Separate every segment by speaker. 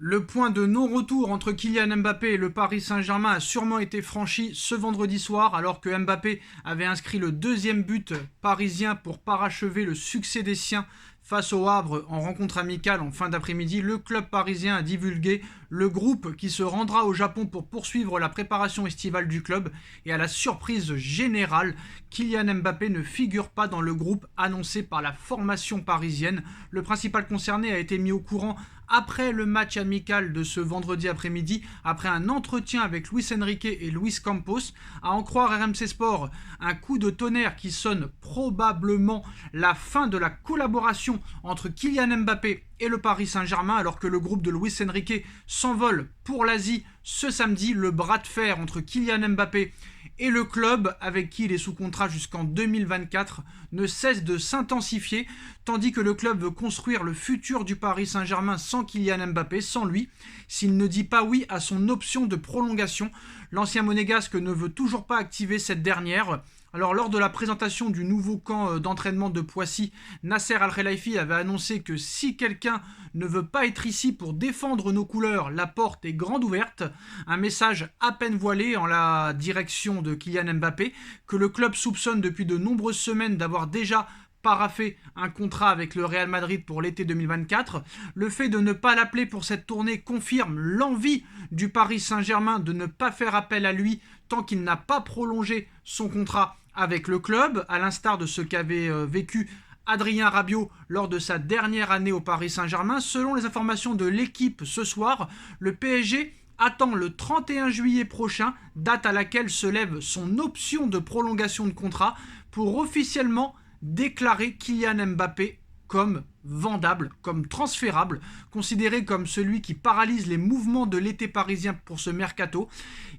Speaker 1: Le point de non-retour entre Kylian Mbappé et le Paris Saint-Germain a sûrement été franchi ce vendredi soir, alors que Mbappé avait inscrit le deuxième but parisien pour parachever le succès des siens face au Havre en rencontre amicale en fin d'après-midi. Le club parisien a divulgué le groupe qui se rendra au Japon pour poursuivre la préparation estivale du club, et à la surprise générale, Kylian Mbappé ne figure pas dans le groupe annoncé par la formation parisienne. Le principal concerné a été mis au courant après le match amical de ce vendredi après-midi, après un entretien avec Luis Enrique et Luis Campos. À en croire RMC Sport, un coup de tonnerre qui sonne probablement la fin de la collaboration entre Kylian Mbappé et le Paris Saint-Germain, alors que le groupe de Luis Enrique s'envole pour l'Asie ce samedi. Le bras de fer entre Kylian Mbappé et le club, avec qui il est sous contrat jusqu'en 2024, ne cesse de s'intensifier, tandis que le club veut construire le futur du Paris Saint-Germain sans Kylian Mbappé, sans lui, s'il ne dit pas oui à son option de prolongation. L'ancien monégasque ne veut toujours pas activer cette dernière. Alors, lors de la présentation du nouveau camp d'entraînement de Poissy, Nasser Al-Khelaifi avait annoncé que si quelqu'un ne veut pas être ici pour défendre nos couleurs, la porte est grande ouverte. Un message à peine voilé en la direction de Kylian Mbappé, que le club soupçonne depuis de nombreuses semaines d'avoir déjà paraphé un contrat avec le Real Madrid pour l'été 2024. Le fait de ne pas l'appeler pour cette tournée confirme l'envie du Paris Saint-Germain de ne pas faire appel à lui tant qu'il n'a pas prolongé son contrat avec le club, à l'instar de ce qu'avait vécu Adrien Rabiot lors de sa dernière année au Paris Saint-Germain. Selon les informations de l'équipe ce soir, le PSG attend le 31 juillet prochain, date à laquelle se lève son option de prolongation de contrat, pour officiellement déclarer Kylian Mbappé comme vendable, comme transférable, considéré comme celui qui paralyse les mouvements de l'été parisien pour ce mercato.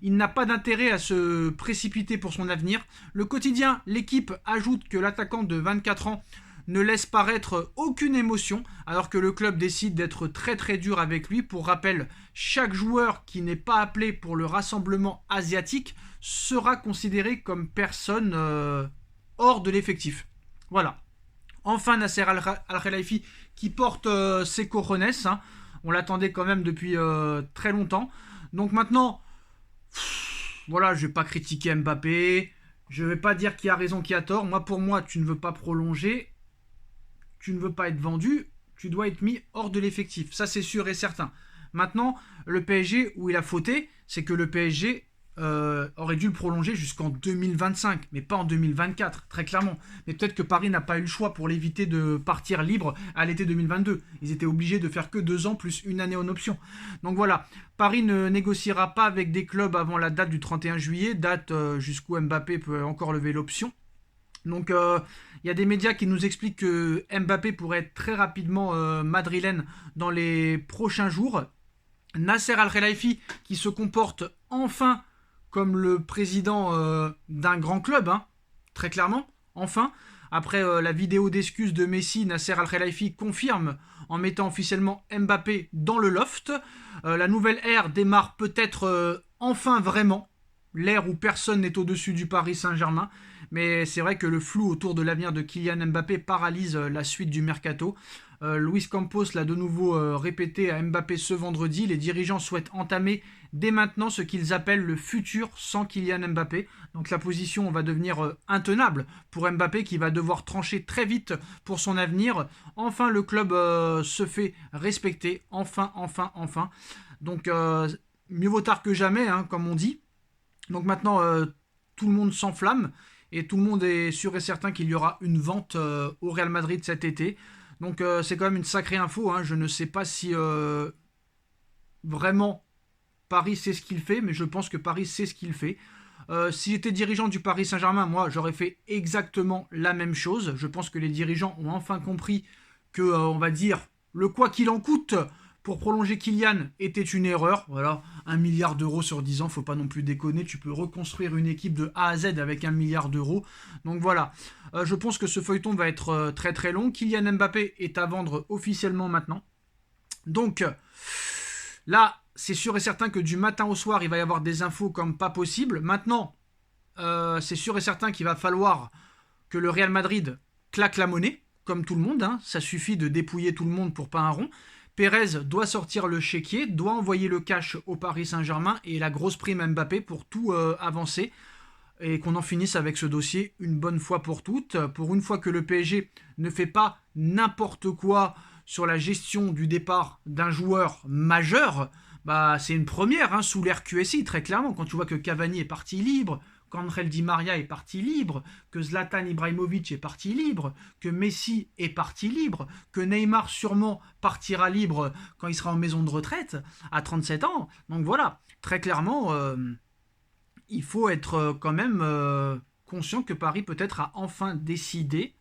Speaker 1: Il n'a pas d'intérêt à se précipiter pour son avenir. Le quotidien L'équipe ajoute que l'attaquant de 24 ans ne laisse paraître aucune émotion, alors que le club décide d'être très très dur avec lui. Pour rappel, chaque joueur qui n'est pas appelé pour le rassemblement asiatique sera considéré comme personne hors de l'effectif. Voilà. Enfin, Nasser Al-Khelaifi qui porte ses cojones. Hein. On l'attendait quand même depuis très longtemps. Donc maintenant, voilà, je ne vais pas critiquer Mbappé. Je ne vais pas dire qui a raison, qui a tort. Pour moi, tu ne veux pas prolonger. Tu ne veux pas être vendu. Tu dois être mis hors de l'effectif. Ça, c'est sûr et certain. Maintenant, le PSG, où il a fauté, c'est que le PSG aurait dû le prolonger jusqu'en 2025, mais pas en 2024, très clairement. Mais peut-être que Paris n'a pas eu le choix pour l'éviter de partir libre à l'été 2022. Ils étaient obligés de faire que 2 ans plus une année en option. Donc voilà, Paris ne négociera pas avec des clubs avant la date du 31 juillet, date jusqu'où Mbappé peut encore lever l'option. Donc il y a des médias qui nous expliquent que Mbappé pourrait être très rapidement madrilène dans les prochains jours. Nasser Al-Khelaifi qui se comporte enfin comme le président d'un grand club, hein, très clairement, enfin. Après la vidéo d'excuses de Messi, Nasser Al-Khelaifi confirme en mettant officiellement Mbappé dans le loft. La nouvelle ère démarre peut-être enfin vraiment, l'ère où personne n'est au-dessus du Paris Saint-Germain. Mais c'est vrai que le flou autour de l'avenir de Kylian Mbappé paralyse la suite du mercato. Luis Campos l'a de nouveau répété à Mbappé ce vendredi. Les dirigeants souhaitent entamer dès maintenant ce qu'ils appellent le futur sans Kylian Mbappé. Donc la position va devenir intenable pour Mbappé, qui va devoir trancher très vite pour son avenir. Enfin, le club se fait respecter. Enfin. Donc mieux vaut tard que jamais, hein, comme on dit. Donc maintenant, tout le monde s'enflamme et tout le monde est sûr et certain qu'il y aura une vente au Real Madrid cet été. Donc c'est quand même une sacrée info. Hein. Je ne sais pas si vraiment Paris sait ce qu'il fait, mais je pense que Paris sait ce qu'il fait. Si j'étais dirigeant du Paris Saint-Germain, moi j'aurais fait exactement la même chose. Je pense que les dirigeants ont enfin compris que, on va dire, le quoi qu'il en coûte pour prolonger Kylian était une erreur. Voilà, 1 milliard d'euros sur 10 ans, faut pas non plus déconner. Tu peux reconstruire une équipe de A à Z avec 1 milliard d'euros. Donc voilà, je pense que ce feuilleton va être très très long. Kylian Mbappé est à vendre officiellement maintenant. Donc là, c'est sûr et certain que du matin au soir, il va y avoir des infos comme pas possible. Maintenant, c'est sûr et certain qu'il va falloir que le Real Madrid claque la monnaie, comme tout le monde. Hein. Ça suffit de dépouiller tout le monde pour pas un rond. Pérez doit sortir le chéquier, doit envoyer le cash au Paris Saint-Germain et la grosse prime Mbappé pour tout avancer et qu'on en finisse avec ce dossier une bonne fois pour toutes. Pour une fois que le PSG ne fait pas n'importe quoi sur la gestion du départ d'un joueur majeur, bah c'est une première hein, sous l'ère QSI, très clairement. Quand tu vois que Cavani est parti libre, qu'Angel Di Maria est parti libre, que Zlatan Ibrahimovic est parti libre, que Messi est parti libre, que Neymar sûrement partira libre quand il sera en maison de retraite à 37 ans. Donc voilà, très clairement, il faut être quand même conscient que Paris peut-être a enfin décidé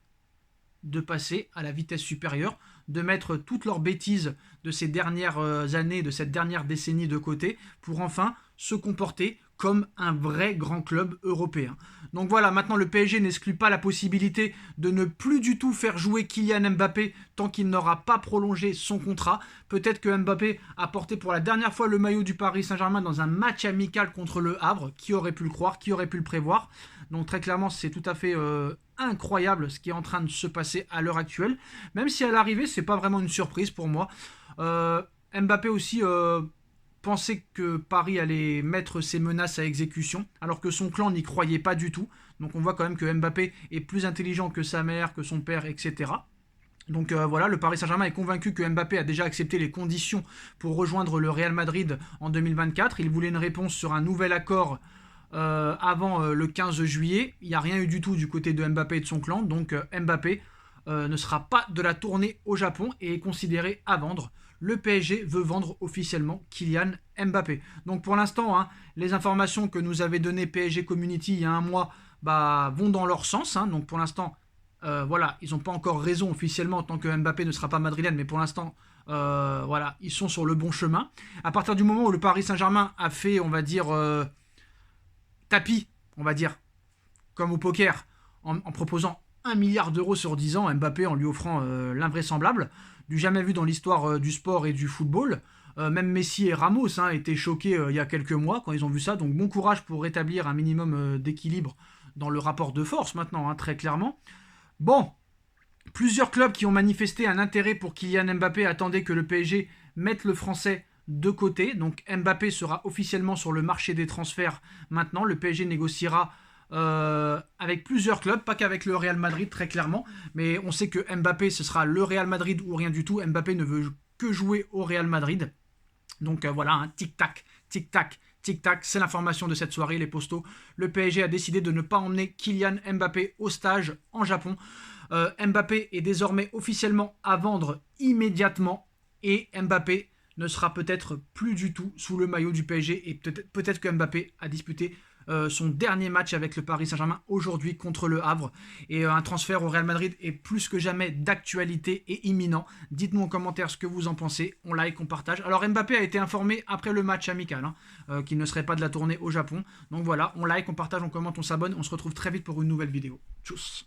Speaker 1: de passer à la vitesse supérieure, de mettre toutes leurs bêtises de ces dernières années, de cette dernière décennie de côté, pour enfin se comporter comme un vrai grand club européen. Donc voilà, maintenant le PSG n'exclut pas la possibilité de ne plus du tout faire jouer Kylian Mbappé tant qu'il n'aura pas prolongé son contrat. Peut-être que Mbappé a porté pour la dernière fois le maillot du Paris Saint-Germain dans un match amical contre le Havre. Qui aurait pu le croire, qui aurait pu le prévoir? Donc très clairement, c'est tout à fait incroyable ce qui est en train de se passer à l'heure actuelle. Même si à l'arrivée, c'est pas vraiment une surprise pour moi. Mbappé aussi pensait que Paris allait mettre ses menaces à exécution, alors que son clan n'y croyait pas du tout. Donc on voit quand même que Mbappé est plus intelligent que sa mère, que son père, etc. Donc voilà, le Paris Saint-Germain est convaincu que Mbappé a déjà accepté les conditions pour rejoindre le Real Madrid en 2024. Il voulait une réponse sur un nouvel accord avant le 15 juillet. Il n'y a rien eu du tout du côté de Mbappé et de son clan. Donc Mbappé ne sera pas de la tournée au Japon et est considéré à vendre. Le PSG veut vendre officiellement Kylian Mbappé. Donc pour l'instant, hein, les informations que nous avait données PSG Community il y a un mois vont dans leur sens. Hein. Donc pour l'instant, voilà, ils n'ont pas encore raison officiellement tant que Mbappé ne sera pas madrilène, mais pour l'instant, voilà, ils sont sur le bon chemin. À partir du moment où le Paris Saint-Germain a fait, on va dire, tapis, on va dire, comme au poker, en proposant 1 milliard d'euros sur 10 ans, Mbappé en lui offrant l'invraisemblable, du jamais vu dans l'histoire du sport et du football. Même Messi et Ramos étaient choqués il y a quelques mois quand ils ont vu ça. Donc bon courage pour rétablir un minimum d'équilibre dans le rapport de force maintenant, hein, très clairement. Bon, plusieurs clubs qui ont manifesté un intérêt pour Kylian Mbappé attendaient que le PSG mette le français de côté. Donc Mbappé sera officiellement sur le marché des transferts maintenant. Le PSG négociera avec plusieurs clubs, pas qu'avec le Real Madrid très clairement, mais on sait que Mbappé ce sera le Real Madrid ou rien du tout. Mbappé ne veut que jouer au Real Madrid. Donc voilà, hein, tic-tac, tic-tac, tic-tac, c'est l'information de cette soirée, les postos. Le PSG a décidé de ne pas emmener Kylian Mbappé au stage en Japon. Mbappé est désormais officiellement à vendre immédiatement et Mbappé ne sera peut-être plus du tout sous le maillot du PSG et peut-être que Mbappé a disputé son dernier match avec le Paris Saint-Germain aujourd'hui contre le Havre. Et un transfert au Real Madrid est plus que jamais d'actualité et imminent. Dites-nous en commentaire ce que vous en pensez. On like, on partage. Alors Mbappé a été informé après le match amical qu'il ne serait pas de la tournée au Japon. Donc voilà, on like, on partage, on commente, on s'abonne. On se retrouve très vite pour une nouvelle vidéo. Tchuss.